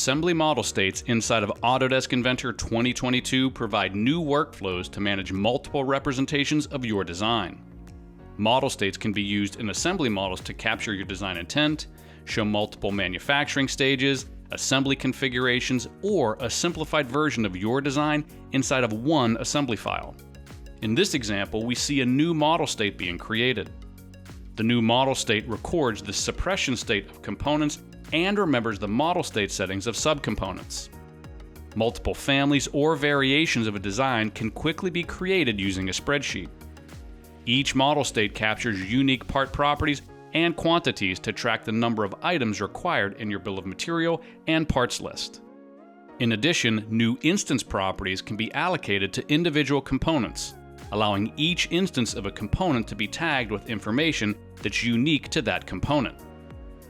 Assembly model states inside of Autodesk Inventor 2022 provide new workflows to manage multiple representations of your design. Model states can be used in assembly models to capture your design intent, show multiple manufacturing stages, assembly configurations, or a simplified version of your design inside of one assembly file. In this example, we see a new model state being created. The new model state records the suppression state of components and remembers the model state settings of subcomponents. Multiple families or variations of a design can quickly be created using a spreadsheet. Each model state captures unique part properties and quantities to track the number of items required in your bill of material and parts list. In addition, new instance properties can be allocated to individual components, allowing each instance of a component to be tagged with information that's unique to that component.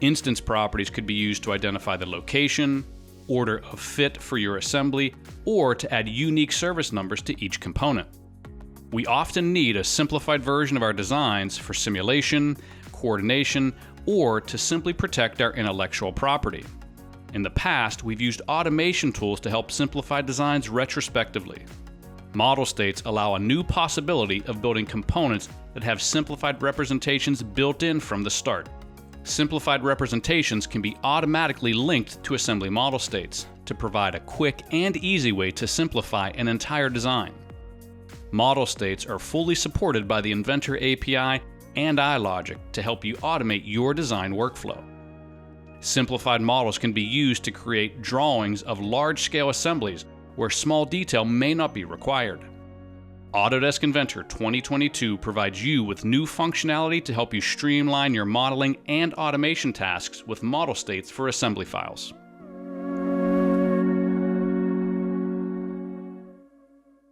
Instance properties could be used to identify the location, order of fit for your assembly, or to add unique service numbers to each component. We often need a simplified version of our designs for simulation, coordination, or to simply protect our intellectual property. In the past, we've used automation tools to help simplify designs retrospectively. Model states allow a new possibility of building components that have simplified representations built in from the start. Simplified representations can be automatically linked to assembly model states to provide a quick and easy way to simplify an entire design. Model states are fully supported by the Inventor API and iLogic to help you automate your design workflow. Simplified models can be used to create drawings of large-scale assemblies where small detail may not be required. Autodesk Inventor 2022 provides you with new functionality to help you streamline your modeling and automation tasks with model states for assembly files.